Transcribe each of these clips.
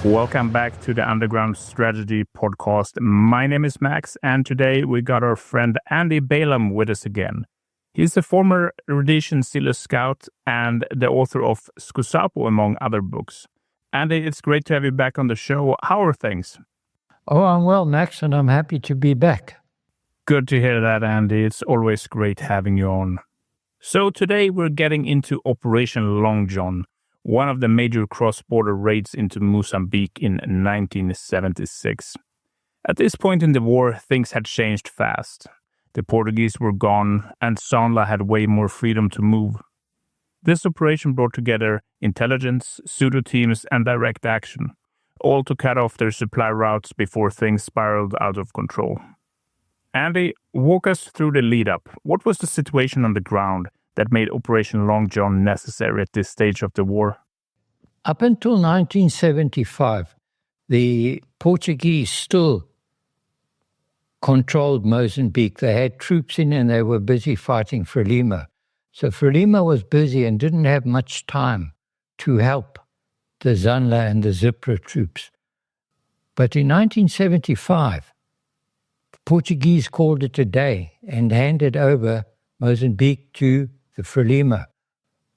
Welcome back to the Underground Strategy Podcast. My name is Max, and today we got our friend Andy Balaam with us again. He's a former Rhodesian Selous Scout and the author of Skusapo, among other books. Andy, it's great to have you back on the show. How are things? Oh, I'm well, Max, and I'm happy to be back. Good to hear that, Andy. It's always great having you on. So today we're getting into Operation Long John, one of the major cross-border raids into Mozambique in 1976. At this point in the war, things had changed fast. The Portuguese were gone, and ZANLA had way more freedom to move. This operation brought together intelligence, pseudo teams, and direct action, all to cut off their supply routes before things spiraled out of control. Andy, walk us through the lead-up. What was the situation on the ground that made Operation Long John necessary at this stage of the war? Up until 1975, the Portuguese still controlled Mozambique. They had troops in and they were busy fighting Frelimo. So Frelimo was busy and didn't have much time to help the ZANLA and the ZIPRA troops. But in 1975, the Portuguese called it a day and handed over Mozambique to the Frelimo.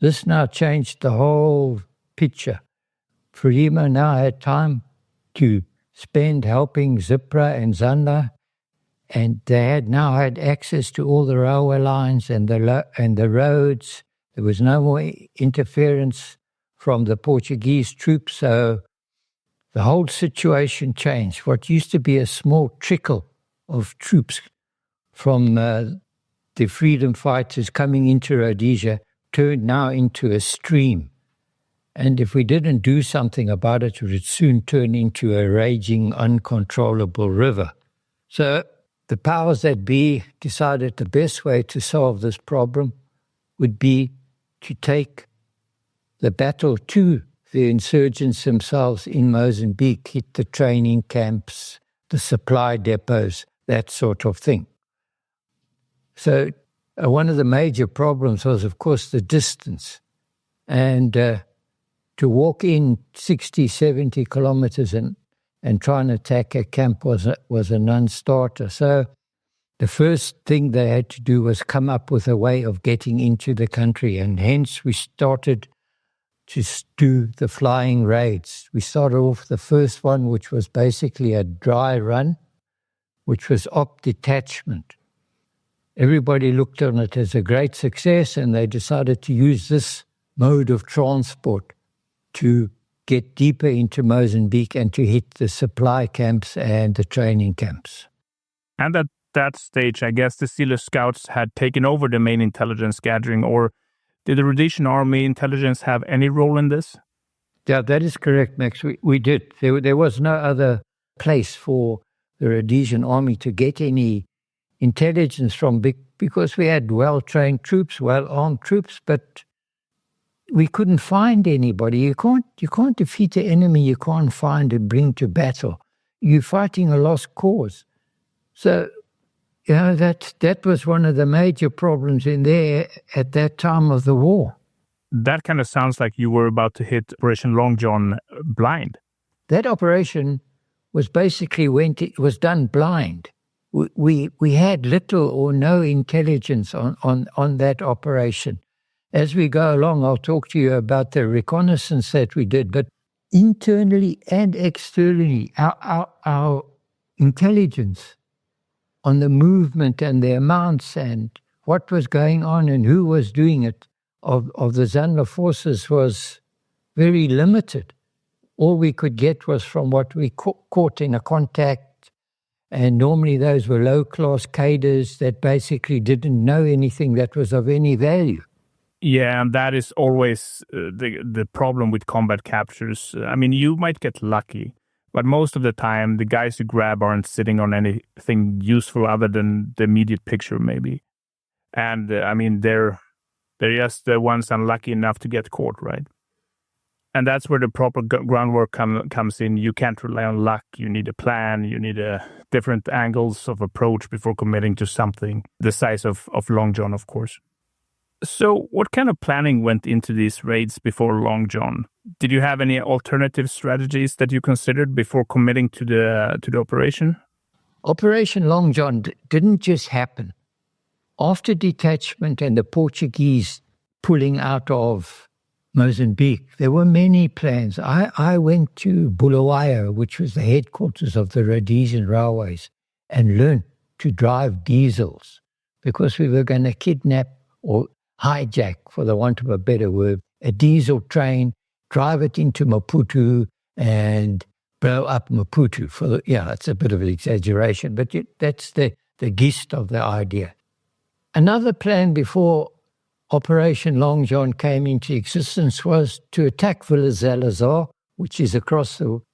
This now changed the whole picture. Frelimo now had time to spend helping ZIPRA and ZANLA, and they had now had access to all the railway lines and the roads. There was no more interference from the Portuguese troops, so the whole situation changed. What used to be a small trickle of troops from the freedom fighters coming into Rhodesia turned now into a stream. And if we didn't do something about it, it would soon turn into a raging, uncontrollable river. So the powers that be decided the best way to solve this problem would be to take the battle to the insurgents themselves in Mozambique, hit the training camps, the supply depots, that sort of thing. So one of the major problems was, of course, the distance. And to walk in 60, 70 kilometers and try and attack a camp was a non-starter. So the first thing they had to do was come up with a way of getting into the country, and hence we started to do the flying raids. We started off the first one, which was basically a dry run, which was op detachment. Everybody looked on it as a great success, and they decided to use this mode of transport to get deeper into Mozambique and to hit the supply camps and the training camps. And at that stage, I guess the Selous Scouts had taken over the main intelligence gathering, or did the Rhodesian Army intelligence have any role in this? Yeah, that is correct, Max. We did. There was no other place for the Rhodesian Army to get any intelligence from, because we had well-trained troops, well-armed troops, but we couldn't find anybody. You can't defeat the enemy you can't find and bring to battle. You're fighting a lost cause. So, that was one of the major problems in there at that time of the war. That kind of sounds like you were about to hit Operation Long John blind. That operation was basically was done blind. We had little or no intelligence on that operation. As we go along, I'll talk to you about the reconnaissance that we did, but internally and externally, our intelligence on the movement and the amounts and what was going on and who was doing it of the ZANLA forces was very limited. All we could get was from what we caught in a contact, and normally those were low-class cadres that basically didn't know anything that was of any value. Yeah, and that is always the problem with combat captures. I mean, you might get lucky, but most of the time, the guys you grab aren't sitting on anything useful other than the immediate picture, maybe. And, I mean, they're just the ones unlucky enough to get caught, right? And that's where the proper groundwork comes in. You can't rely on luck. You need a plan. You need different angles of approach before committing to something the size of Long John, of course. So what kind of planning went into these raids before Long John? Did you have any alternative strategies that you considered before committing to the operation? Operation Long John didn't just happen. After detachment and the Portuguese pulling out of Mozambique, there were many plans. I went to Bulawayo, which was the headquarters of the Rhodesian railways, and learned to drive diesels because we were going to kidnap or hijack, for the want of a better word, a diesel train, drive it into Maputo and blow up Maputo. It's a bit of an exaggeration, but that's the gist of the idea. Another plan before Operation Long John came into existence was to attack Villa Salazar, which is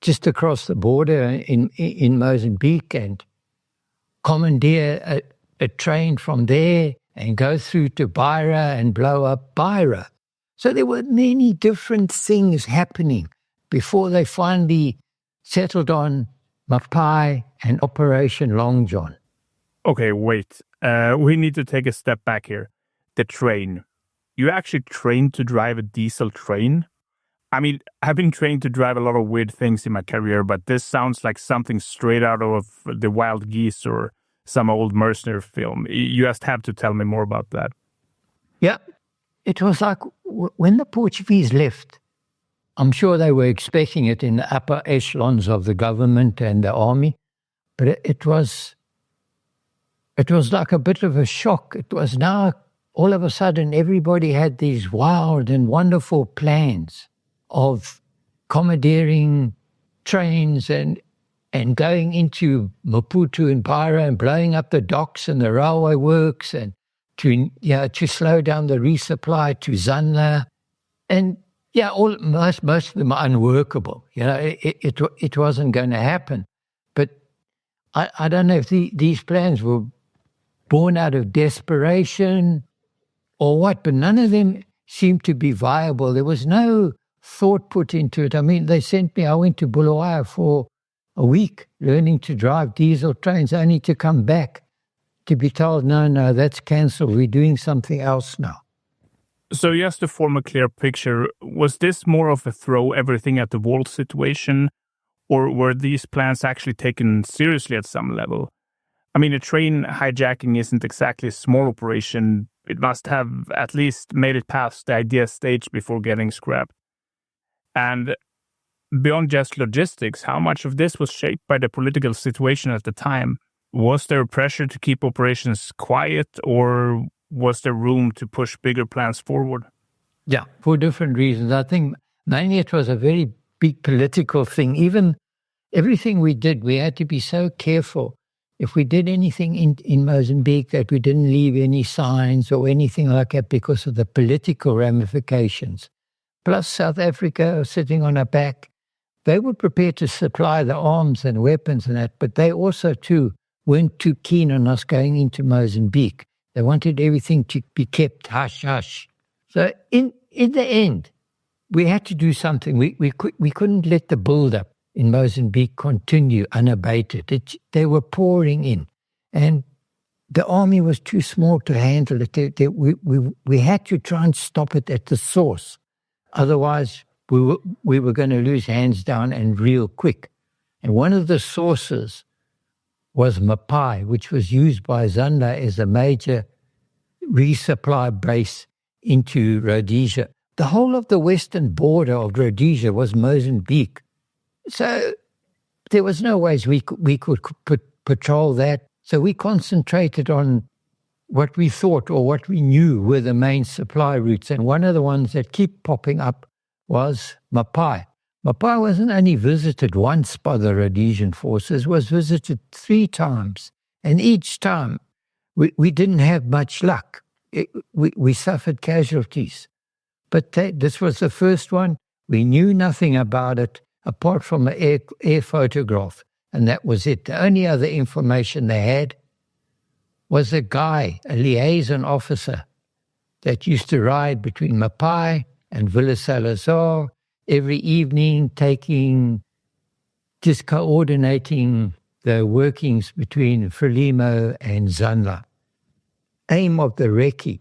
just across the border in Mozambique, and commandeer a train from there and go through to Beira and blow up Beira. So there were many different things happening before they finally settled on Mapai and Operation Long John. Okay, wait. We need to take a step back here. The train. You actually trained to drive a diesel train? I mean, I've been trained to drive a lot of weird things in my career, but this sounds like something straight out of The Wild Geese or some old mercenary film. You just have to tell me more about that. Yeah, it was like when the Portuguese left, I'm sure they were expecting it in the upper echelons of the government and the army, but it was like a bit of a shock. It was now, all of a sudden, everybody had these wild and wonderful plans of commandeering trains and going into Maputo and Beira and blowing up the docks and the railway works and to slow down the resupply to ZANLA. And most of them are unworkable. It wasn't going to happen. But I don't know if these plans were born out of desperation or what, but none of them seemed to be viable. There was no thought put into it. I mean, I went to Bulawayo for a week learning to drive diesel trains, only to come back to be told, no, that's cancelled. We're doing something else now. So just to form a clear picture, was this more of a throw everything at the wall situation, or were these plans actually taken seriously at some level? I mean, a train hijacking isn't exactly a small operation. It must have at least made it past the idea stage before getting scrapped. And beyond just logistics, how much of this was shaped by the political situation at the time? Was there pressure to keep operations quiet, or was there room to push bigger plans forward? Yeah, for different reasons. I think mainly it was a very big political thing. Even everything we did, we had to be so careful. If we did anything in Mozambique, that we didn't leave any signs or anything like that because of the political ramifications. Plus South Africa sitting on our back, they were prepared to supply the arms and weapons and that, but they also too weren't too keen on us going into Mozambique. They wanted everything to be kept hush-hush. So in the end, we had to do something. We couldn't let the build-up in Mozambique continue unabated. They were pouring in, and the army was too small to handle it. We had to try and stop it at the source. Otherwise, we were going to lose hands down and real quick. And one of the sources was Mapai, which was used by ZANLA as a major resupply base into Rhodesia. The whole of the western border of Rhodesia was Mozambique. So there was no ways we could patrol that. So we concentrated on what we thought or what we knew were the main supply routes. And one of the ones that keep popping up was Mapai. Mapai wasn't only visited once by the Rhodesian forces, was visited 3 times. And each time we didn't have much luck. We suffered casualties. But this was the first one. We knew nothing about it apart from an air photograph, and that was it. The only other information they had was a guy, a liaison officer, that used to ride between Mapai and Villa Salazar every evening, just coordinating the workings between Frelimo and ZANLA. Aim of the recce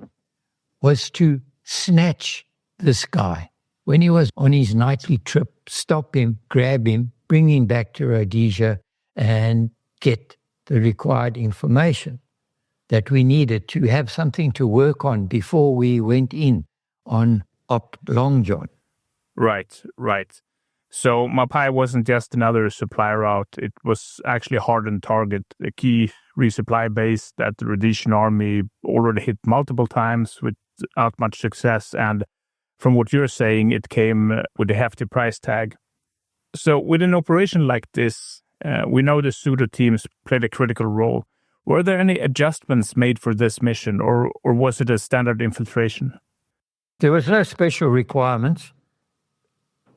was to snatch this guy. When he was on his nightly trip, stop him, grab him, bring him back to Rhodesia and get the required information that we needed to have something to work on before we went in on Op Long John. Right. So Mapai wasn't just another supply route. It was actually a hardened target, a key resupply base that the Rhodesian army already hit multiple times without much success. And from what you're saying, it came with a hefty price tag. So with an operation like this, we know the pseudo teams played a critical role. Were there any adjustments made for this mission, or was it a standard infiltration? There was no special requirements.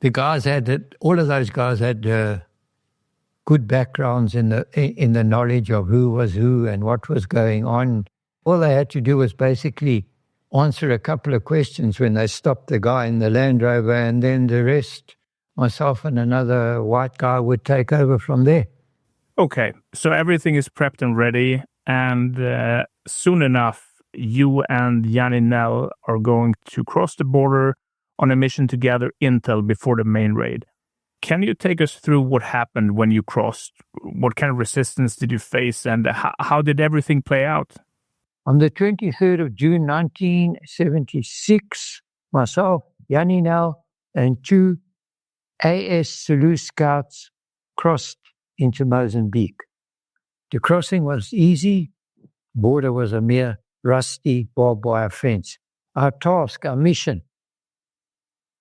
The guys all of those guys had good backgrounds in the knowledge of who was who and what was going on. All they had to do was basically answer a couple of questions when they stopped the guy in the Land Rover, and then the rest, myself and another white guy, would take over from there. Okay, so everything is prepped and ready, and soon enough, you and Yanni Nell are going to cross the border on a mission to gather intel before the main raid. Can you take us through what happened when you crossed? What kind of resistance did you face, and how did everything play out? On the 23rd of June, 1976, myself, Yanni Nell, and two AS Selous Scouts crossed into Mozambique. The crossing was easy. Border was a mere rusty barbed wire fence. Our task, our mission,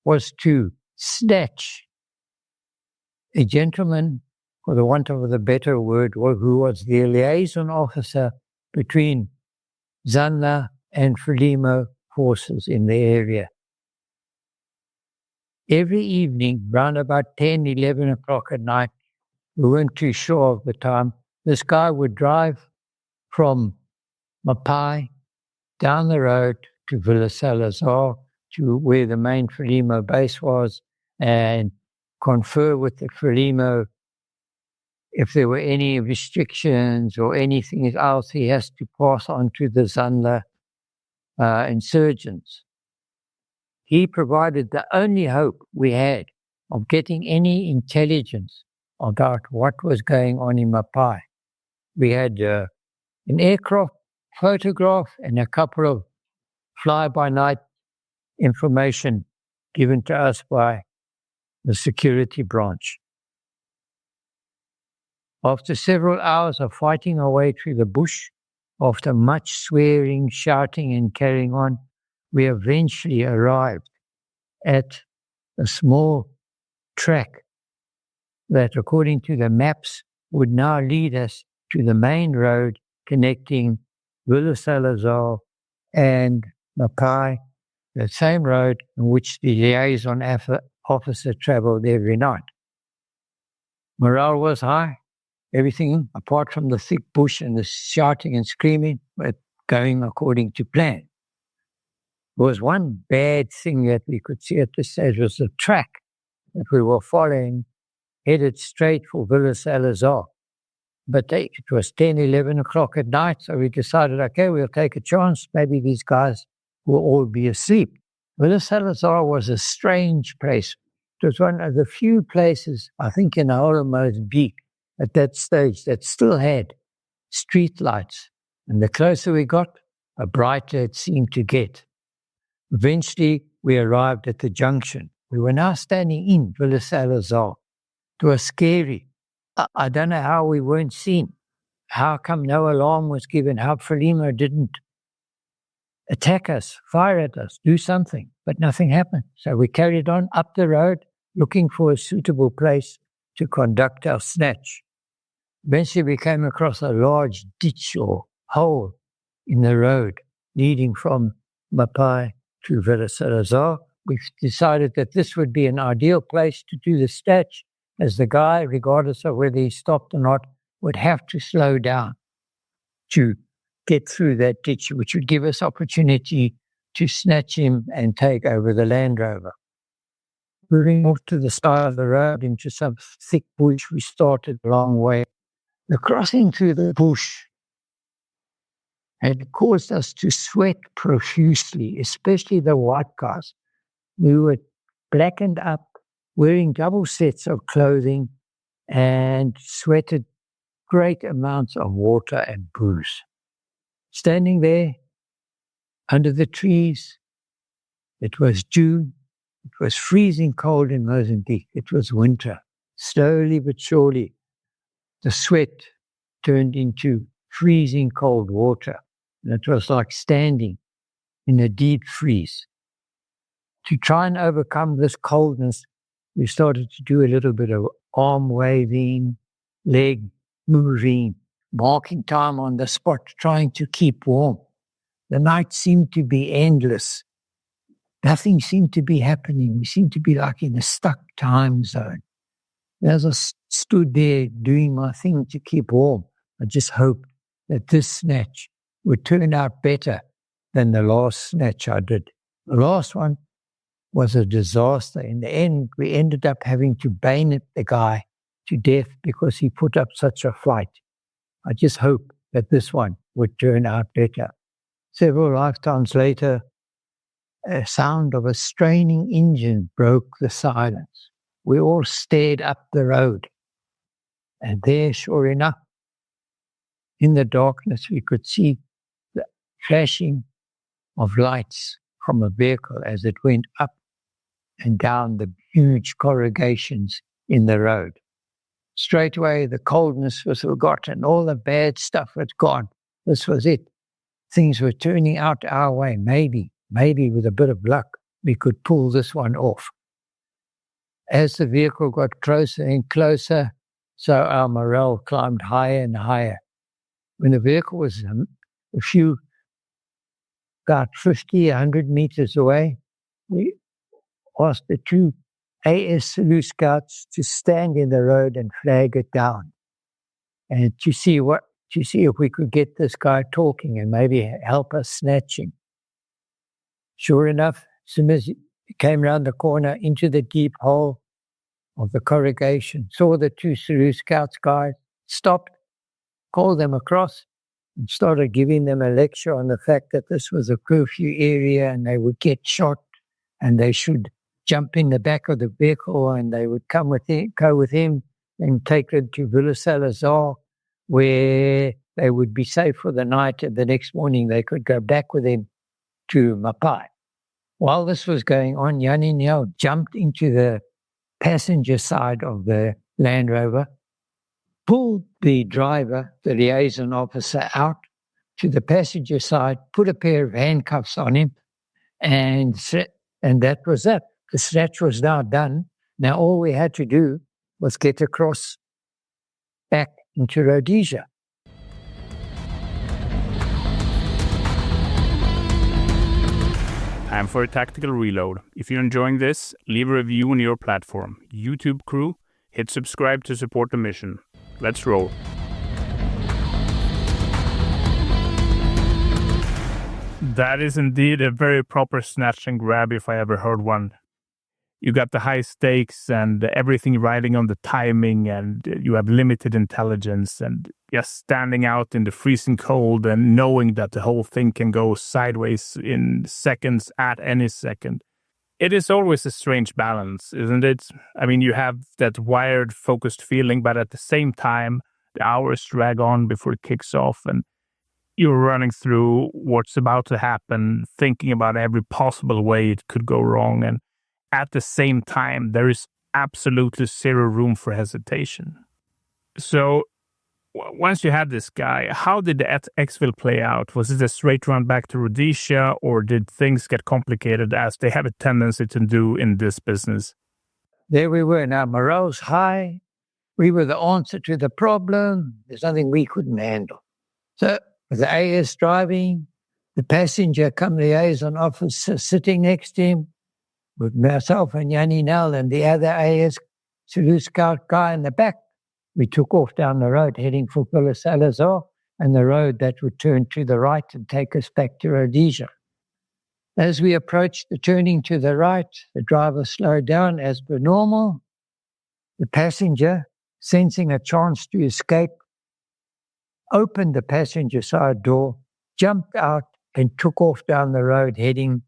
was to snatch a gentleman, for the want of a better word, who was the liaison officer between ZANLA and Frelimo forces in the area. Every evening, round about 10, 11 o'clock at night, we weren't too sure of the time, this guy would drive from Mapai down the road to Villa Salazar, to where the main Frelimo base was, and confer with the Frelimo if there were any restrictions or anything else he has to pass on to the ZANLA insurgents. He provided the only hope we had of getting any intelligence about what was going on in Mapai. We had an aircraft photograph and a couple of fly-by-night information given to us by the security branch. After several hours of fighting our way through the bush, after much swearing, shouting, and carrying on, we eventually arrived at a small track that, according to the maps, would now lead us to the main road connecting Villa Salazar and Mapai, the same road in which the liaison officer traveled every night. Morale was high. Everything, apart from the thick bush and the shouting and screaming, was going according to plan. There was one bad thing that we could see at this stage, was the track that we were following headed straight for Villa Salazar. But it was 10, 11 o'clock at night, so we decided, okay, we'll take a chance. Maybe these guys will all be asleep. Villa Salazar was a strange place. It was one of the few places, I think, in the whole of Mozambique at that stage that still had street lights. And the closer we got, the brighter it seemed to get. Eventually, we arrived at the junction. We were now standing in Villa Salazar. It was scary. I don't know how we weren't seen. How come no alarm was given? How Frelimo didn't attack us, fire at us, do something? But nothing happened. So we carried on up the road, looking for a suitable place to conduct our snatch. Eventually we came across a large ditch or hole in the road leading from Mapai to Villa Salazar. We decided that this would be an ideal place to do the snatch, as the guy, regardless of whether he stopped or not, would have to slow down to get through that ditch, which would give us opportunity to snatch him and take over the Land Rover. Moving off to the side of the road into some thick bush, we started a long way. The crossing through the bush and it caused us to sweat profusely, especially the white guys. We were blackened up, wearing double sets of clothing, and sweated great amounts of water and booze. Standing there under the trees, it was June, it was freezing cold in Mozambique, it was winter. Slowly but surely, the sweat turned into freezing cold water. And it was like standing in a deep freeze. To try and overcome this coldness, we started to do a little bit of arm waving, leg moving, marking time on the spot, trying to keep warm. The night seemed to be endless. Nothing seemed to be happening. We seemed to be like in a stuck time zone. As I stood there doing my thing to keep warm, I just hoped that this snatch would turn out better than the last snatch I did. The last one was a disaster. In the end, we ended up having to bayonet the guy to death because he put up such a fight. I just hope that this one would turn out better. Several lifetimes later, a sound of a straining engine broke the silence. We all stared up the road. And there, sure enough, in the darkness, we could see the flashing of lights from a vehicle as it went up and down the huge corrugations in the road. Straight away, the coldness was forgotten. All the bad stuff had gone. This was it. Things were turning out our way. Maybe with a bit of luck, we could pull this one off. As the vehicle got closer and closer, so our morale climbed higher and higher. When the vehicle was about 50, 100 meters away, we asked the two AS Selous Scouts to stand in the road and flag it down, and to see if we could get this guy talking and maybe help us snatch him. Sure enough, as soon as he came round the corner into the deep hole of the corrugation, saw the two Selous Scouts guys, stopped, called them across, and started giving them a lecture on the fact that this was a curfew area and they would get shot and they should jump in the back of the vehicle and they would go with him and take them to Villa Salazar, where they would be safe for the night, and the next morning they could go back with him to Maputo. While this was going on, Yanni Niel jumped into the passenger side of the Land Rover, pulled the driver, the liaison officer, out to the passenger side, put a pair of handcuffs on him, and that was it. The snatch was now done. Now all we had to do was get across back into Rhodesia. Time for a tactical reload. If you're enjoying this, leave a review on your platform. YouTube crew, hit subscribe to support the mission. Let's roll. That is indeed a very proper snatch and grab if I ever heard one. You got the high stakes and everything riding on the timing, and you have limited intelligence, and just standing out in the freezing cold and knowing that the whole thing can go sideways in seconds at any second. It is always a strange balance, isn't it? I mean, you have that wired, focused feeling, but at the same time, the hours drag on before it kicks off, and you're running through what's about to happen, thinking about every possible way it could go wrong, and at the same time, there is absolutely zero room for hesitation. So, once you had this guy, how did the exfil play out? Was it a straight run back to Rhodesia, or did things get complicated as they have a tendency to do in this business? There we were. Now, morale's high. We were the answer to the problem. There's nothing we couldn't handle. So, with the AS driving, the passenger come liaison officer sitting next to him, with myself and Yanni Nell and the other AS Selous Scout guy in the back, we took off down the road heading for Villa Salazar and the road that would turn to the right and take us back to Rhodesia. As we approached the turning to the right, the driver slowed down as per normal. The passenger, sensing a chance to escape, opened the passenger side door, jumped out and took off down the road heading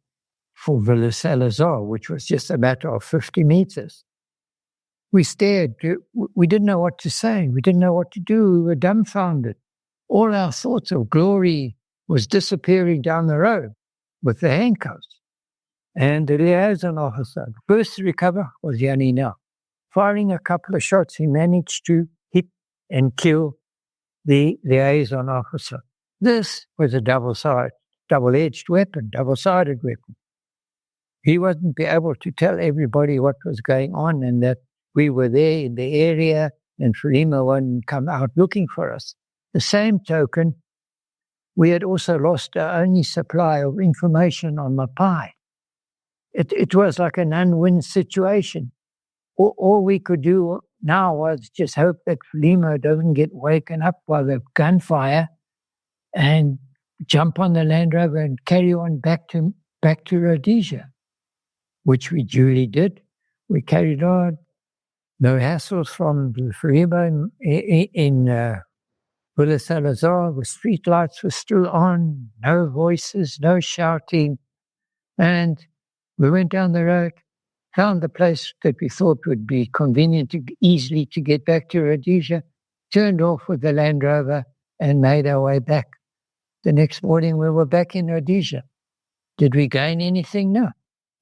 for Villa Salazar, which was just a matter of 50 meters. We stared. We didn't know what to say. We didn't know what to do. We were dumbfounded. All our thoughts of glory was disappearing down the road with the handcuffs. And the liaison officer, the first to recover was Yanni Nel. Firing a couple of shots, he managed to hit and kill the liaison officer. This was a double-edged weapon, double-sided weapon. He wasn't be able to tell everybody what was going on and that we were there in the area and Frelimo wouldn't come out looking for us. The same token, we had also lost our only supply of information on Mapai. It was like an unwin situation. All we could do now was just hope that Frelimo doesn't get waken up by the gunfire and jump on the Land Rover and carry on back to Rhodesia, which we duly did. We carried on. No hassles from Frelimo in Villa Salazar. The street lights were still on. No voices, no shouting. And we went down the road, found the place that we thought would be convenient easily to get back to Rhodesia, turned off with the Land Rover and made our way back. The next morning we were back in Rhodesia. Did we gain anything? No.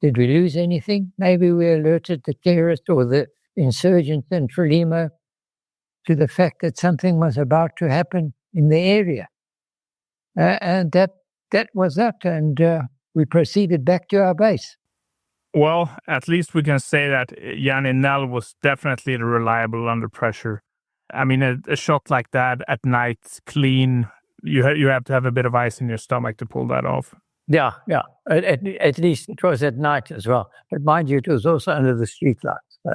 Did we lose anything? Maybe we alerted the terrorists or the insurgents in Frelimo to the fact that something was about to happen in the area. And that was that. And we proceeded back to our base. Well, at least we can say that Yanni Nel was definitely reliable under pressure. I mean, a shot like that at night, clean, you have to have a bit of ice in your stomach to pull that off. Yeah. At least it was at night as well. But mind you, it was also under the street lights. So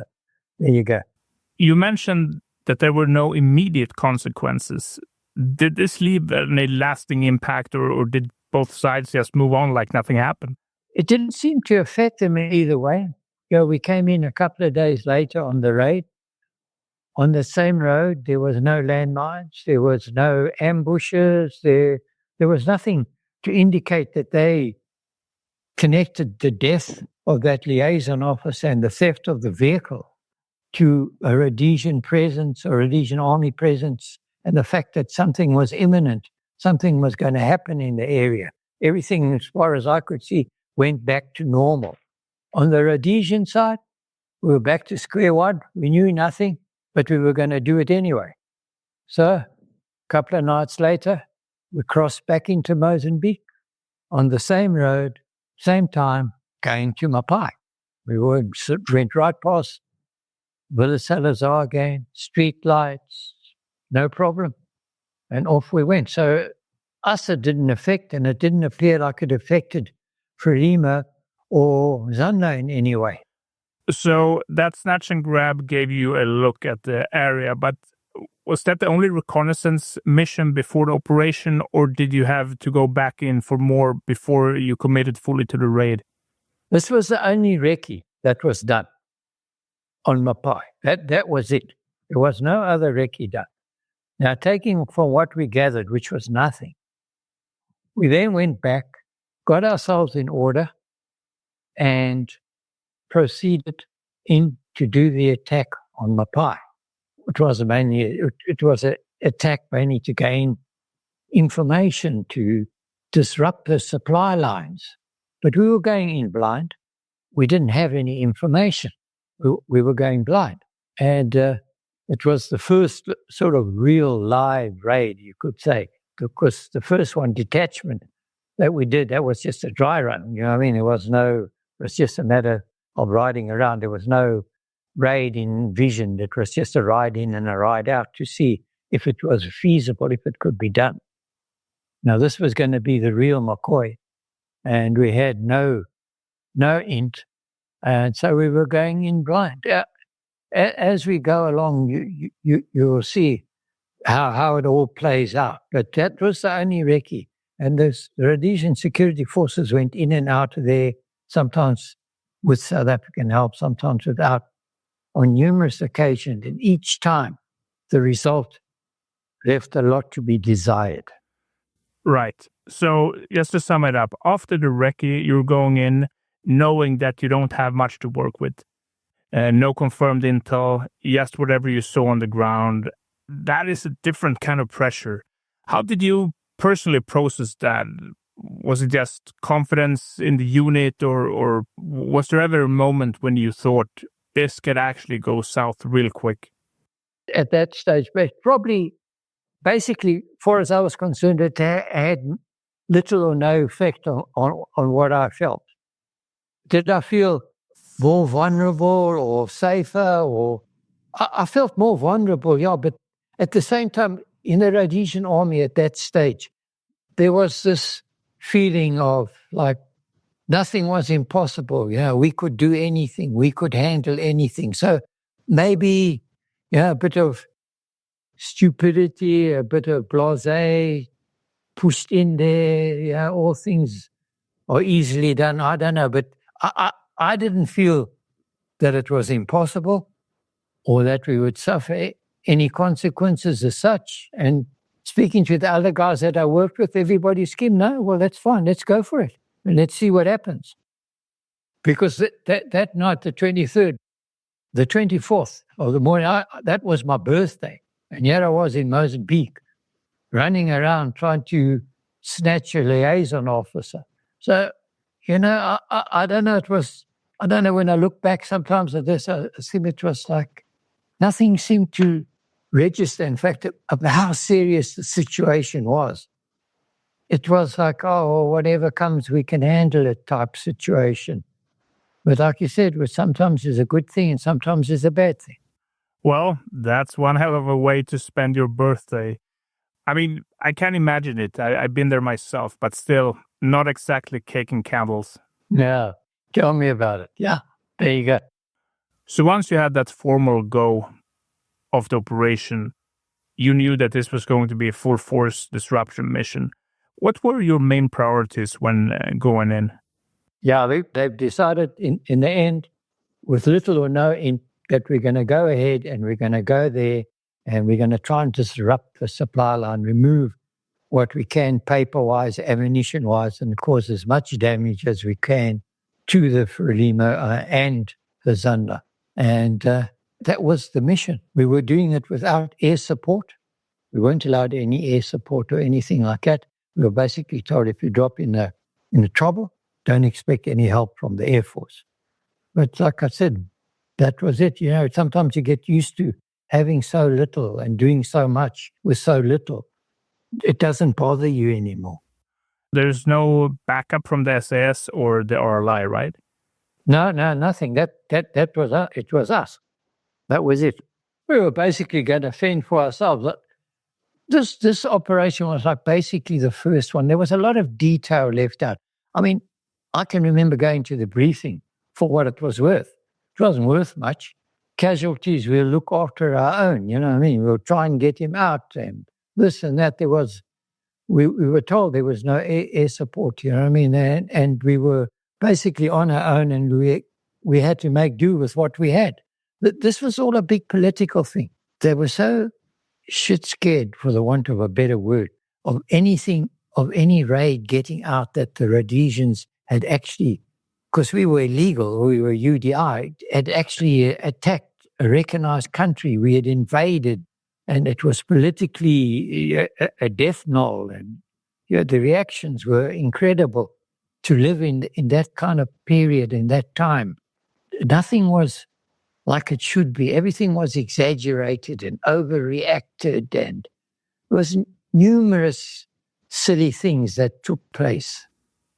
there you go. You mentioned that there were no immediate consequences. Did this leave any lasting impact, or did both sides just move on like nothing happened? It didn't seem to affect them in either way. We came in a couple of days later on the raid. On the same road, there was no landmines, there was no ambushes, there was nothing to indicate that they connected the death of that liaison officer and the theft of the vehicle to a Rhodesian presence, a Rhodesian army presence, and the fact that something was imminent, something was going to happen in the area. Everything, as far as I could see, went back to normal. On the Rhodesian side, we were back to square one. We knew nothing, but we were going to do it anyway. So a couple of nights later, we crossed back into Mozambique on the same road, same time, going to Mapai. We went right past Villa Salazar again, street lights, no problem. And off we went. So us, it didn't affect, and it didn't appear like it affected Frelimo or ZANLA in any way. So that snatch and grab gave you a look at the area, but was that the only reconnaissance mission before the operation, or did you have to go back in for more before you committed fully to the raid? This was the only recce that was done on Mapai. That was it. There was no other recce done. Now, taking from what we gathered, which was nothing, we then went back, got ourselves in order, and proceeded in to do the attack on Mapai. It was an attack mainly to gain information, to disrupt the supply lines. But we were going in blind. We didn't have any information. We were going blind. And it was the first sort of real live raid, you could say, because the first one, detachment, that we did, that was just a dry run. You know what I mean? It was just a matter of riding around. There was no raid envisioned. It was just a ride in and a ride out to see if it was feasible, if it could be done. Now, this was going to be the real McCoy, and we had no int, and so we were going in blind. As we go along, you'll see how it all plays out. But that was the only recce. And the Rhodesian security forces went in and out of there, sometimes with South African help, sometimes without, on numerous occasions. And each time, the result left a lot to be desired. Right. So just to sum it up, after the recce, you're going in knowing that you don't have much to work with. No confirmed intel, just whatever you saw on the ground. That is a different kind of pressure. How did you personally process that? Was it just confidence in the unit, or was there ever a moment when you thought this could actually go south real quick? At that stage, but probably, basically, far as I was concerned, it had little or no effect on what I felt. Did I feel more vulnerable or safer? Or I felt more vulnerable, yeah, but at the same time, in the Rhodesian army at that stage, there was this feeling of like nothing was impossible. We could do anything. We could handle anything. So maybe, a bit of stupidity, a bit of blasé pushed in there. All things are easily done. I don't know, but I didn't feel that it was impossible or that we would suffer any consequences as such. And speaking to the other guys that I worked with, everybody screamed, no, well, that's fine. Let's go for it. And let's see what happens. Because that night, the 23rd, the 24th of the morning, that was my birthday. And here I was in Mozambique, running around trying to snatch a liaison officer. So, I don't know, I don't know, when I look back sometimes at this, I think it was like nothing seemed to register, in fact, of how serious the situation was. It was like, oh, whatever comes, we can handle it type situation. But like you said, which sometimes is a good thing and sometimes is a bad thing. Well, that's one hell of a way to spend your birthday. I mean, I can't imagine it. I've been there myself, but still, not exactly cake and candles. No, tell me about it. Yeah, there you go. So once you had that formal go of the operation, you knew that this was going to be a full-force disruption mission. What were your main priorities when going in? Yeah, they've decided in the end, with little or no, that we're going to go ahead and we're going to go there and we're going to try and disrupt the supply line, remove what we can paper-wise, ammunition-wise, and cause as much damage as we can to the Frelimo and the ZANLA. And that was the mission. We were doing it without air support. We weren't allowed any air support or anything like that. We were basically told, if you drop in the trouble, don't expect any help from the Air Force. But like I said, that was it. Sometimes you get used to having so little and doing so much with so little. It doesn't bother you anymore. There's no backup from the SAS or the RLI, right? No, nothing. That was it was us. That was it. We were basically going to fend for ourselves. This operation was like basically the first one. There was a lot of detail left out. I mean, I can remember going to the briefing for what it was worth. It wasn't worth much. Casualties, we'll look after our own, you know what I mean? We'll try and get him out and this and that. We were told there was no air support, you know what I mean? And we were basically on our own and we had to make do with what we had. This was all a big political thing. They were so shit scared, for the want of a better word, of anything, of any raid getting out that the Rhodesians had actually, because we were illegal, we were UDI, had actually attacked a recognized country. We had invaded, and it was politically a death knell. And the reactions were incredible to live in that kind of period, in that time. Nothing was like it should be. Everything was exaggerated and overreacted, and there was numerous silly things that took place.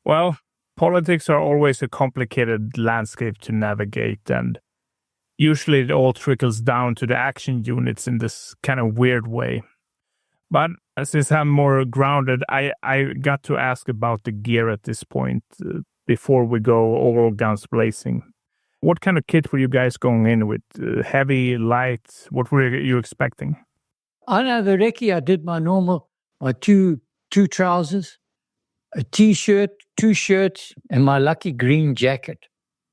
Well, politics are always a complicated landscape to navigate, and usually it all trickles down to the action units in this kind of weird way. But since I'm more grounded, I got to ask about the gear at this point before we go all guns blazing. What kind of kit were you guys going in with? Heavy, light? What were you expecting? I know the recce, I did my normal, my two trousers, a T-shirt, 2 shirts, and my lucky green jacket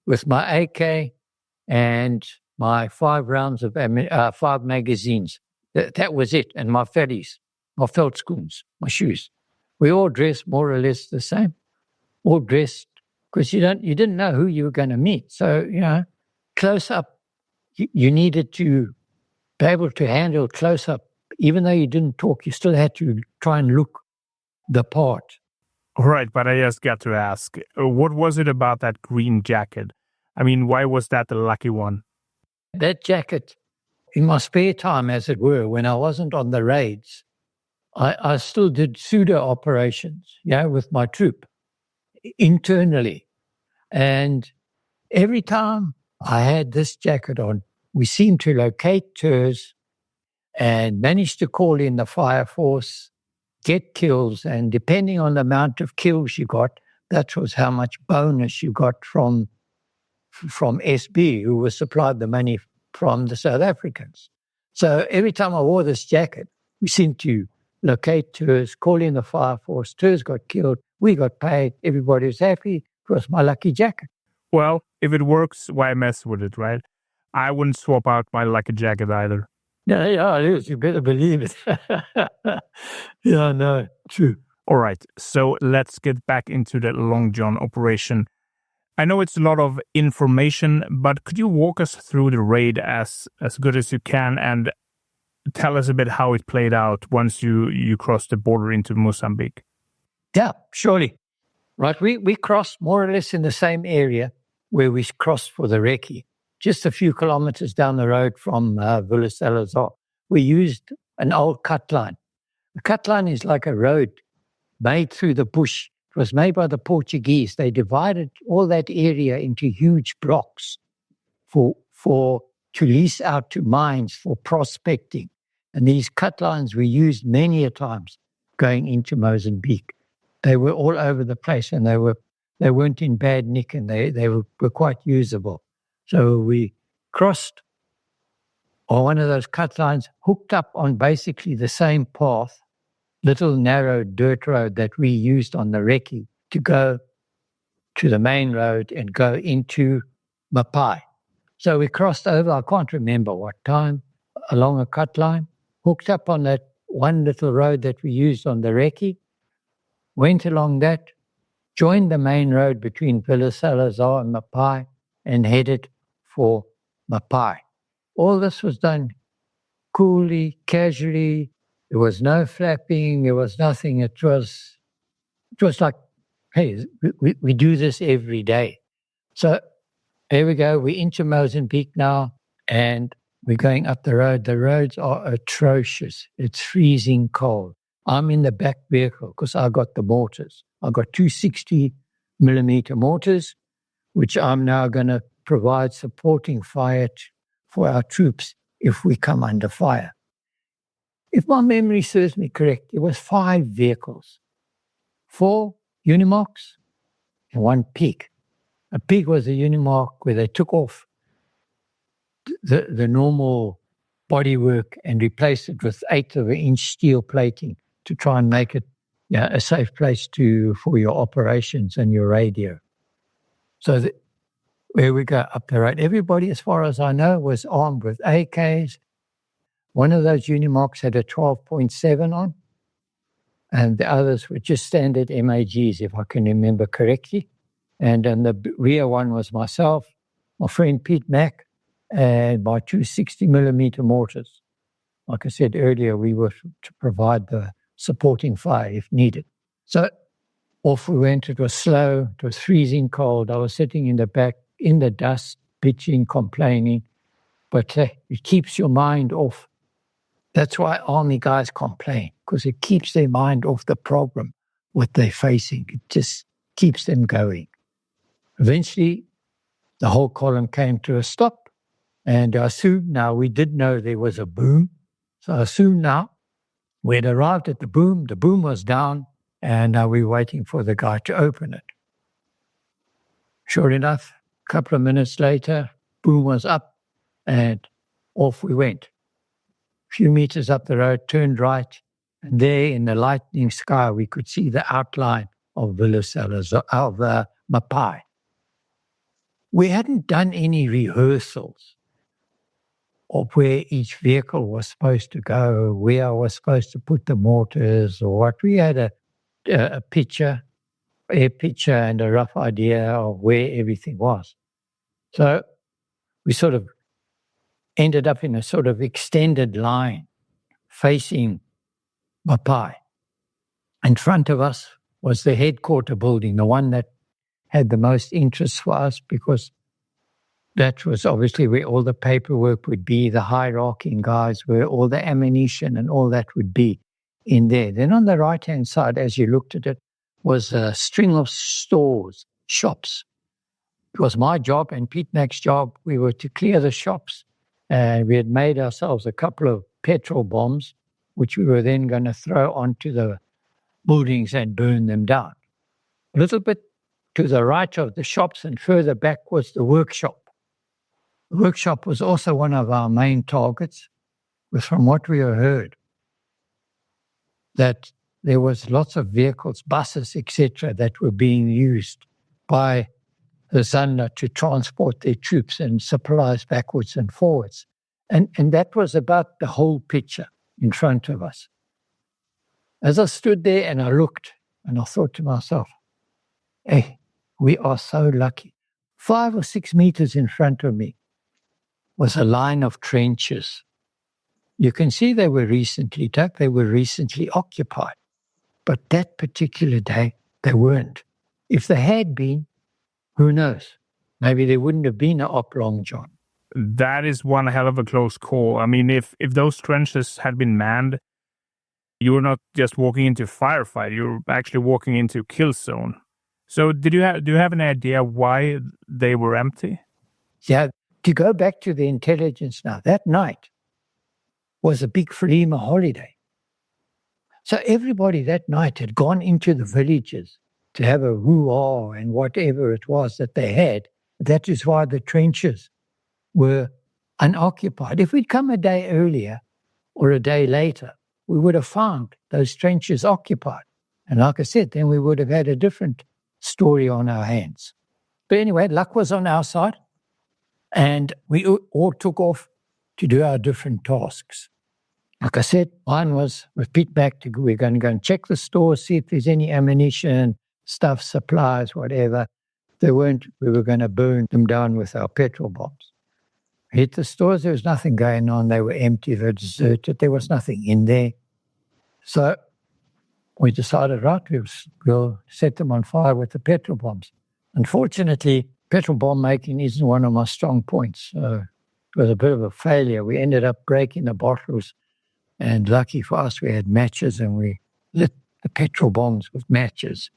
with my AK and my 5 rounds of 5 magazines. That was it. And my fatties, my veldskoens, my shoes. We all dressed more or less the same, all dressed, because you didn't know who you were going to meet. So, close up, you needed to be able to handle close up. Even though you didn't talk, you still had to try and look the part. Right, but I just got to ask, what was it about that green jacket? I mean, why was that the lucky one? That jacket, in my spare time, as it were, when I wasn't on the raids, I still did pseudo operations, with my troop internally. And every time I had this jacket on, we seemed to locate tours and manage to call in the fire force, get kills, and depending on the amount of kills you got, that was how much bonus you got from SB, who was supplied the money from the South Africans. So every time I wore this jacket, we seemed to locate tours, call in the fire force, tours got killed, we got paid, everybody was happy. It was my lucky jacket. Well, if it works, why mess with it, right? I wouldn't swap out my lucky jacket either. Yeah, it is. You better believe it. Yeah, no, true. All right, so let's get back into the Long John operation. I know it's a lot of information, but could you walk us through the raid as good as you can and tell us a bit how it played out once you crossed the border into Mozambique? Yeah, surely. Right, we crossed more or less in the same area where we crossed for the recce, just a few kilometers down the road from Villa Salazar. We used an old cut line. The cut line is like a road made through the bush. It was made by the Portuguese. They divided all that area into huge blocks to lease out to mines for prospecting. And these cut lines were used many a times going into Mozambique. They were all over the place, and they weren't in bad nick, and they were quite usable. So we crossed on one of those cut lines, hooked up on basically the same path, little narrow dirt road that we used on the recce to go to the main road and go into Maputo. So we crossed over, I can't remember what time, along a cut line, hooked up on that one little road that we used on the recce, went along that, joined the main road between Villa Salazar and Maputo, and headed for Maputo. All this was done coolly, casually. There was no flapping. There was nothing. It was like, hey, we do this every day. So here we go. We're into Mozambique now, and we're going up the road. The roads are atrocious. It's freezing cold. I'm in the back vehicle because I got the mortars. I got 260mm mortars, which I'm now going to provide supporting fire for our troops if we come under fire. If my memory serves me correct, it was 5 vehicles, 4 Unimogs and 1 pig. A pig was a Unimog where they took off the normal bodywork and replaced it with 1/8-inch steel plating to try and make it a safe place for your operations and your radio. So where we go up the road, everybody, as far as I know, was armed with AKs. One of those Unimogs had a 12.7 on, and the others were just standard MAGs, if I can remember correctly. And then the rear one was myself, my friend Pete Mack, and my 260mm mortars. Like I said earlier, we were to provide the supporting fire if needed. So off we went. It was slow. It was freezing cold. I was sitting in the back in the dust, bitching, complaining. But it keeps your mind off. That's why army guys complain, because it keeps their mind off the problem, what they're facing. It just keeps them going. Eventually, the whole column came to a stop, and I assumed now we did know there was a boom. So I assumed now we had arrived at the boom was down, and now we're waiting for the guy to open it. Sure enough, a couple of minutes later, boom was up, and off we went. A few meters up the road, turned right, and there in the lightning sky, we could see the outline of Villa Salazar, of Maputo. We hadn't done any rehearsals of where each vehicle was supposed to go, where I was supposed to put the mortars or what. We had a a picture, air picture, and a rough idea of where everything was. So we sort of ended up in a sort of extended line facing Mapai. In front of us was the headquarter building, the one that had the most interest for us, because that was obviously where all the paperwork would be, the hierarchy guys, where all the ammunition and all that would be in there. Then on the right-hand side, as you looked at it, was a string of stores, shops. It was my job and Pete Mack's job. We were to clear the shops, and we had made ourselves a couple of petrol bombs, which we were then going to throw onto the buildings and burn them down. A little bit to the right of the shops and further back was the workshop. The workshop was also one of our main targets, but from what we heard, that there was lots of vehicles, buses, etc., that were being used by the ZANLA to transport their troops and supplies backwards and forwards. And that was about the whole picture in front of us. As I stood there and I looked, and I thought to myself, hey, we are so lucky. 5 or 6 meters in front of me was a line of trenches. You can see they were recently dug, they were recently occupied. But that particular day, they weren't. If they had been, who knows? Maybe there wouldn't have been an op long john. That is one hell of a close call. I mean, if those trenches had been manned, you were not just walking into firefight, you were actually walking into kill zone. So do you have an idea why they were empty? Yeah, to go back to the intelligence now, that night was a big Frelimo holiday. So everybody that night had gone into the villages to have a hoo-ah and whatever it was that they had. That is why the trenches were unoccupied. If we'd come a day earlier or a day later, we would have found those trenches occupied. And like I said, then we would have had a different story on our hands. But anyway, luck was on our side, and we all took off to do our different tasks. Like I said, mine was with Pete back to we're going to go and check the stores, see if there's any ammunition, stuff, supplies, whatever. If there weren't, we were going to burn them down with our petrol bombs. Hit the stores, there was nothing going on. They were empty, they were deserted. There was nothing in there. So we decided, right, we'll set them on fire with the petrol bombs. Unfortunately, petrol bomb making isn't one of my strong points. So it was a bit of a failure. We ended up breaking the bottles, and lucky for us, we had matches and we lit the petrol bombs with matches.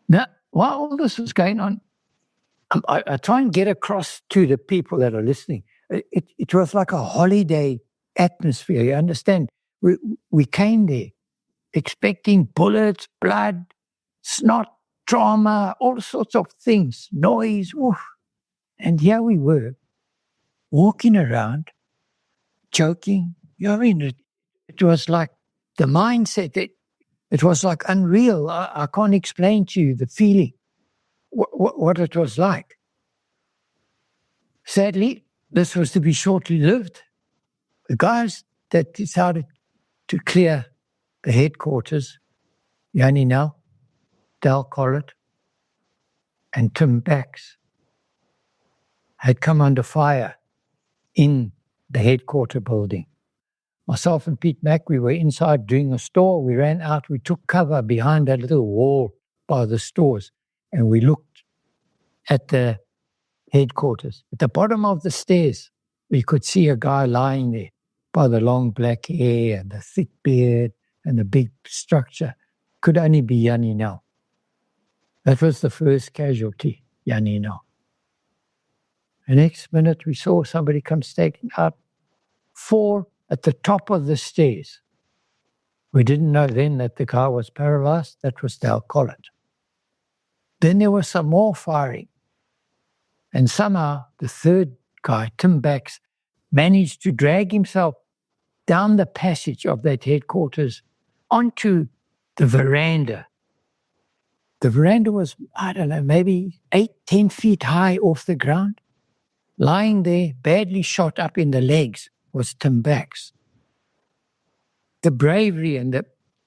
Now, while all this was going on, I try and get across to the people that are listening. It was like a holiday atmosphere, you understand? We came there expecting bullets, blood, snot, trauma, all sorts of things, noise. Oof. And here we were, walking around, joking. You know what I mean? It was like the mindset, it was like unreal. I can't explain to you the feeling, what it was like. Sadly, this was to be shortly lived. The guys that decided to clear the headquarters, Yanni Nell, Dal Collett, and Tim Bax, had come under fire in the headquarter building. Myself and Pete Mack, we were inside doing a store. We ran out, we took cover behind that little wall by the stores, and we looked at the headquarters. At the bottom of the stairs, we could see a guy lying there by the long black hair and the thick beard and the big structure. Could only be Yanni Nell. That was the first casualty, Yanni Nell. The next minute, we saw somebody come staking out 4 at the top of the stairs. We didn't know then that the guy was paralyzed. That was Dal Collett. Then there was some more firing. And somehow the third guy, Tim Bax, managed to drag himself down the passage of that headquarters onto the veranda. The veranda was, I don't know, maybe 8-10 feet high off the ground. Lying there, badly shot up in the legs, was Tim Bax. The bravery and the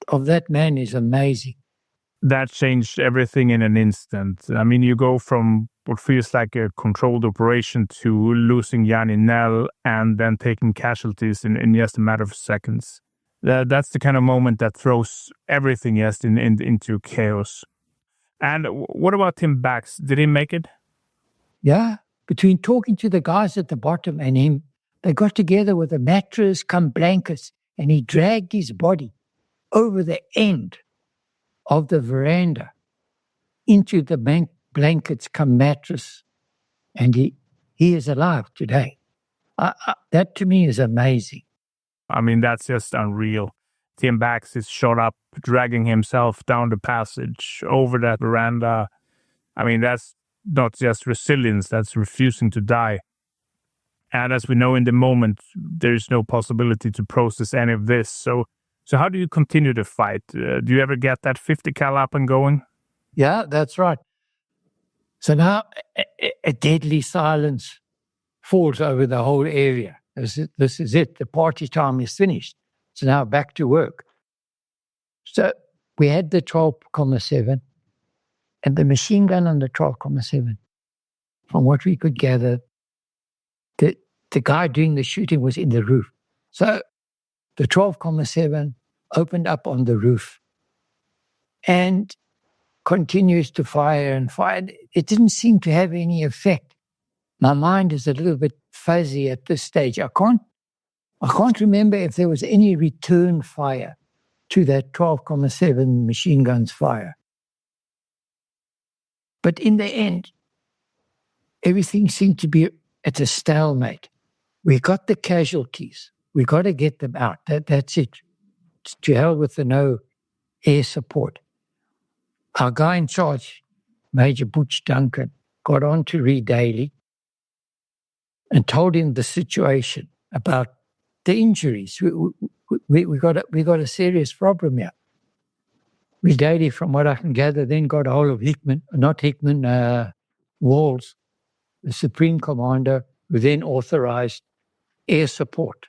of that man is amazing. That changed everything in an instant. I mean, you go from what feels like a controlled operation to losing Jan in Nell and then taking casualties in just a matter of seconds. That's the kind of moment that throws everything just into chaos. And what about Tim Bax? Did he make it? Yeah, between talking to the guys at the bottom and him, they got together with a mattress come blankets, and he dragged his body over the end of the veranda into the blankets come mattress, and he is alive today. That to me is amazing. I mean, that's just unreal. Tim Bax is shot up, dragging himself down the passage over that veranda. I mean, that's not just resilience, that's refusing to die. And as we know in the moment, there's no possibility to process any of this. So how do you continue to fight? Do you ever get that 50 cal up and going? Yeah, that's right. So now a deadly silence falls over the whole area. This is it. The party time is finished. So now back to work. So we had the 12,7 and the machine gun on the 12,7. From what we could gather, the guy doing the shooting was in the roof. So the 12,7 opened up on the roof and continues to fire and fire. It didn't seem to have any effect. My mind is a little bit fuzzy at this stage. I can't remember if there was any return fire to that 12,7 machine gun's fire. But in the end, everything seemed to be at a stalemate. We got the casualties. We got to get them out. That's it. To hell with the no air support. Our guy in charge, Major Butch Duncan, got on to Reed Daly and told him the situation about the injuries. We got a serious problem here. Reed Daly, from what I can gather, then got a hold of Walls, the Supreme Commander, who then authorized air support.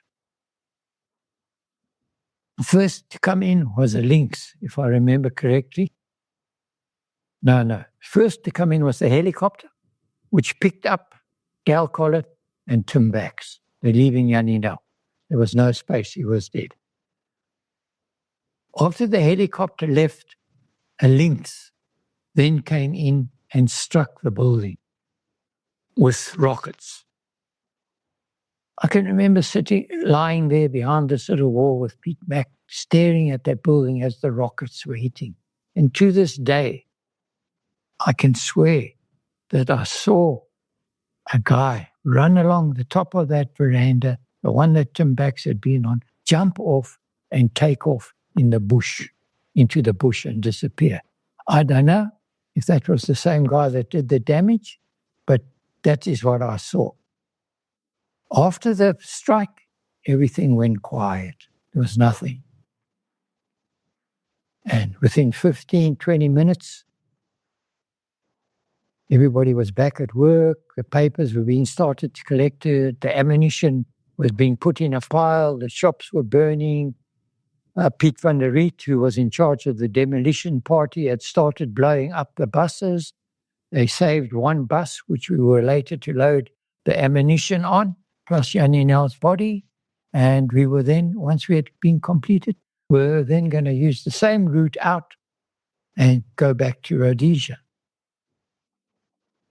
The first to come in was a Lynx, if I remember correctly. No. First to come in was the helicopter, which picked up Gal Collett and Tim Bax. They're leaving Jannie now. There was no space. He was dead. After the helicopter left, a Lynx then came in and struck the building with rockets. I can remember lying there behind this little wall with Pete Mack, staring at that building as the rockets were hitting. And to this day, I can swear that I saw a guy run along the top of that veranda, the one that Tim Bax had been on, jump off and take off into the bush and disappear. I don't know if that was the same guy that did the damage, but that is what I saw. After the strike, everything went quiet. There was nothing. And within 15, 20 minutes, everybody was back at work. The papers were being started to collect. The ammunition was being put in a pile. The shops were burning. Piet van der Riet, who was in charge of the demolition party, had started blowing up the buses. They saved one bus, which we were later to load the ammunition on, plus Jannie Nell's body. And we were then, once we had been completed, we were then going to use the same route out and go back to Rhodesia.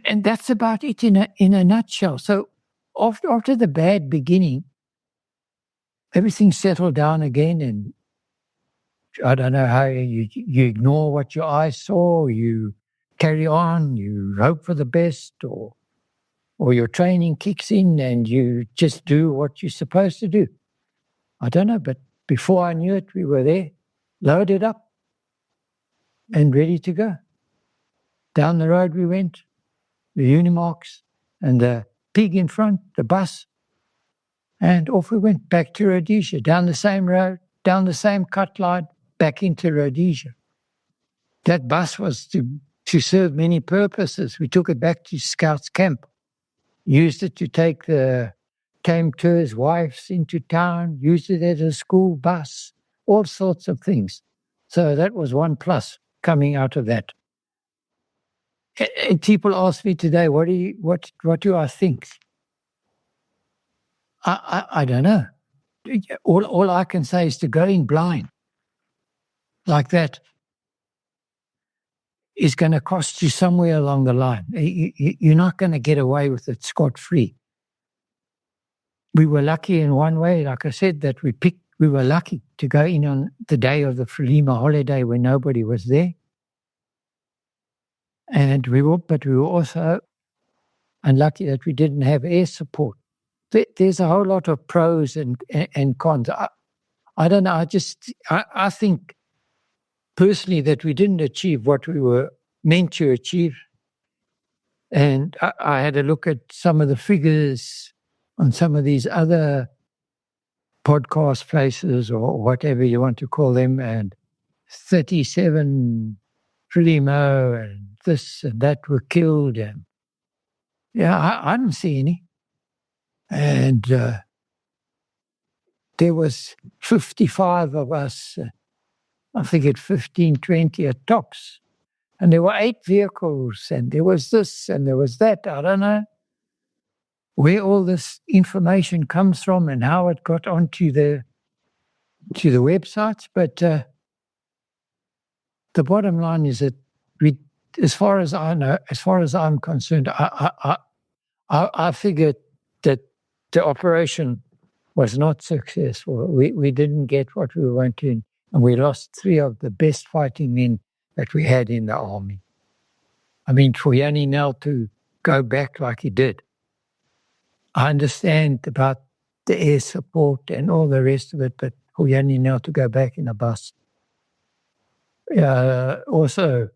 And that's about it in a nutshell. So after the bad beginning, everything settled down again, and I don't know how you ignore what your eyes saw, you carry on, you hope for the best, or your training kicks in and you just do what you're supposed to do. I don't know, but before I knew it, we were there, loaded up and ready to go. Down the road we went, the Unimarks and the pig in front, the bus, and off we went back to Rhodesia, down the same road, down the same cut line, back into Rhodesia. That bus was to serve many purposes. We took it back to Scouts Camp, used it to take the Tour's wives into town, used it as a school bus, all sorts of things. So that was one plus coming out of that. And people ask me today, what do I think? I don't know. All I can say is to go in blind like that is going to cost you somewhere along the line. You're not going to get away with it scot-free. We were lucky in one way, like I said, that we were lucky to go in on the day of the Frelimo holiday when nobody was there. But we were also unlucky that we didn't have air support. There's a whole lot of pros and cons. I don't know. I think personally that we didn't achieve what we were meant to achieve. And I had a look at some of the figures on some of these other podcast places or whatever you want to call them, and 37 Frelimo and this and that were killed. And I didn't see any. And there was 55 of us, I think at 15, 20 at tops. And there were 8 vehicles, and there was this, and there was that. I don't know where all this information comes from and how it got onto the websites. But the bottom line is that as far as I know, as far as I'm concerned, I figured that the operation was not successful. We didn't get what we wanted, and we lost 3 of the best fighting men that we had in the army. I mean, for Jannie Nel to go back like he did, I understand about the air support and all the rest of it, but for Jannie Nel to go back in a bus. Also,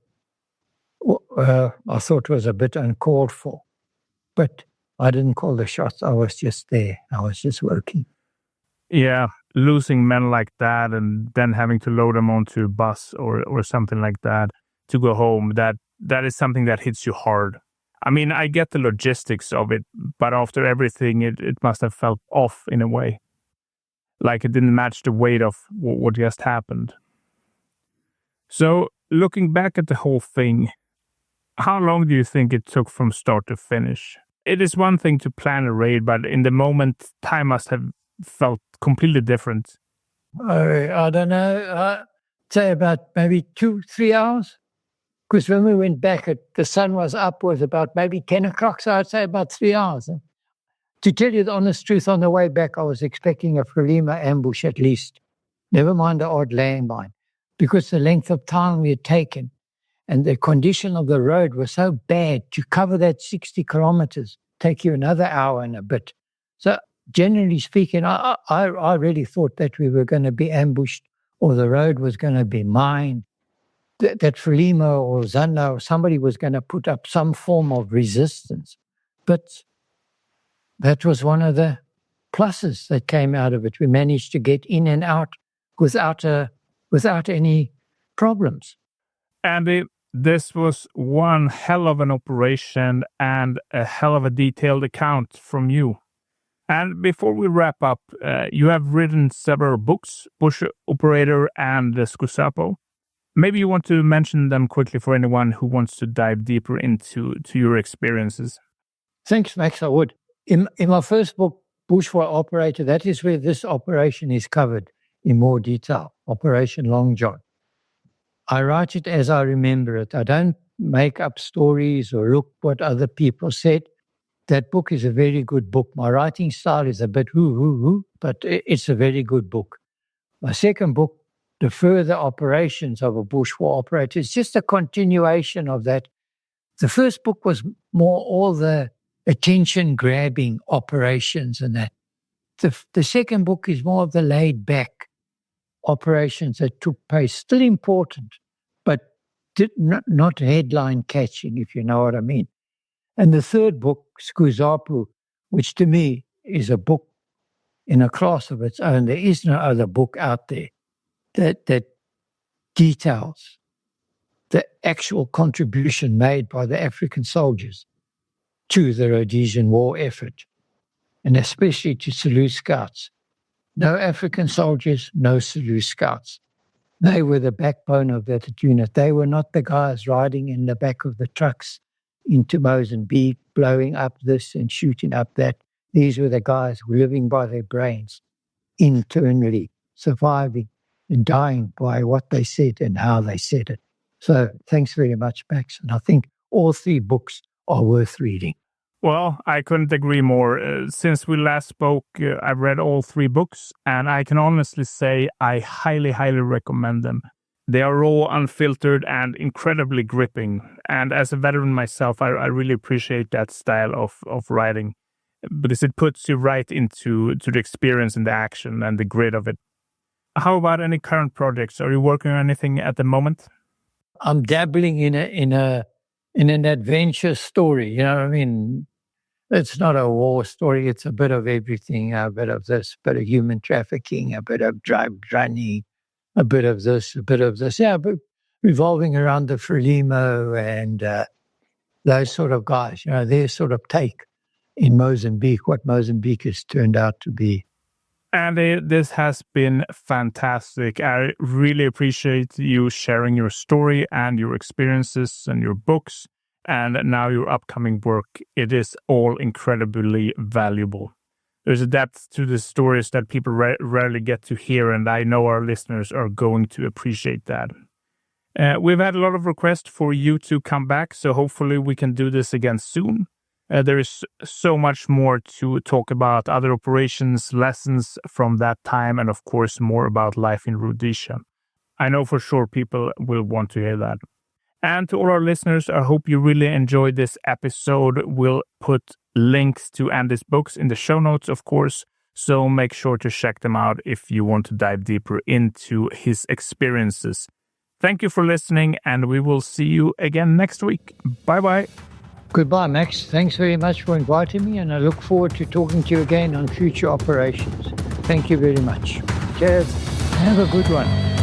I thought was a bit uncalled for, but I didn't call the shots. I was just there. I was just working. Yeah, losing men like that and then having to load them onto a bus or something like that to go home, that is something that hits you hard. I mean, I get the logistics of it, but after everything, it must have felt off in a way. Like it didn't match the weight of what just happened. So, looking back at the whole thing, how long do you think it took from start to finish? It is one thing to plan a raid, but in the moment, time must have felt completely different. I don't know. I'd say about maybe 2-3 hours. Because when we went back, the sun was up, was about maybe 10 o'clock, so I'd say about 3 hours. And to tell you the honest truth, on the way back, I was expecting a Frelimo ambush at least. Never mind the odd landmine. Because the length of time we had taken and the condition of the road was so bad, to cover that 60 kilometers take you another hour and a bit. So generally speaking, I really thought that we were going to be ambushed or the road was going to be mined. That Frelimo or ZANLA or somebody was going to put up some form of resistance. But that was one of the pluses that came out of it. We managed to get in and out without any problems. Andy, this was one hell of an operation and a hell of a detailed account from you. And before we wrap up, you have written several books, Bush Operator and Skusapo. Maybe you want to mention them quickly for anyone who wants to dive deeper into your experiences. Thanks, Max, I would. In my first book, Bushfire Operator, that is where this operation is covered in more detail, Operation Long John. I write it as I remember it. I don't make up stories or look what other people said. That book is a very good book. My writing style is a bit but it's a very good book. My second book, The Further Operations of a Bushfire Operator, is just a continuation of that. The first book was more all the attention-grabbing operations and that. The second book is more of the laid-back operations that took place. Still important, but not headline-catching, if you know what I mean. And the third book, Skusapo, which to me is a book in a class of its own. There is no other book out there that details the actual contribution made by the African soldiers to the Rhodesian war effort, and especially to Selous Scouts. No African soldiers, no Selous Scouts. They were the backbone of that unit. They were not the guys riding in the back of the trucks into Mozambique, blowing up this and shooting up that. These were the guys living by their brains, internally, surviving and dying by what they said and how they said it. So thanks very much, Max. And I think all 3 books are worth reading. Well, I couldn't agree more. Since we last spoke, I've read all 3 books, and I can honestly say I highly, highly recommend them. They are raw, unfiltered, and incredibly gripping. And as a veteran myself, I really appreciate that style of writing, because it puts you right into the experience and the action and the grit of it. How about any current projects? Are you working on anything at the moment? I'm dabbling in an adventure story. You know what I mean? It's not a war story. It's a bit of everything, a bit of this, a bit of human trafficking, a bit of drug running, a bit of this, a bit of this. Yeah, but revolving around the Frelimo and those sort of guys, their sort of take in Mozambique, what Mozambique has turned out to be. Andy, this has been fantastic. I really appreciate you sharing your story and your experiences and your books, and now your upcoming work. It is all incredibly valuable. There's a depth to the stories that people rarely get to hear, and I know our listeners are going to appreciate that. We've had a lot of requests for you to come back, so hopefully we can do this again soon. There is so much more to talk about, other operations, lessons from that time, and of course more about life in Rhodesia. I know for sure people will want to hear that. And to all our listeners, I hope you really enjoyed this episode. We'll put links to Andy's books in the show notes, of course, so make sure to check them out if you want to dive deeper into his experiences. Thank you for listening, and we will see you again next week. Bye-bye. Goodbye, Max. Thanks very much for inviting me, and I look forward to talking to you again on future operations. Thank you very much. Cheers. Have a good one.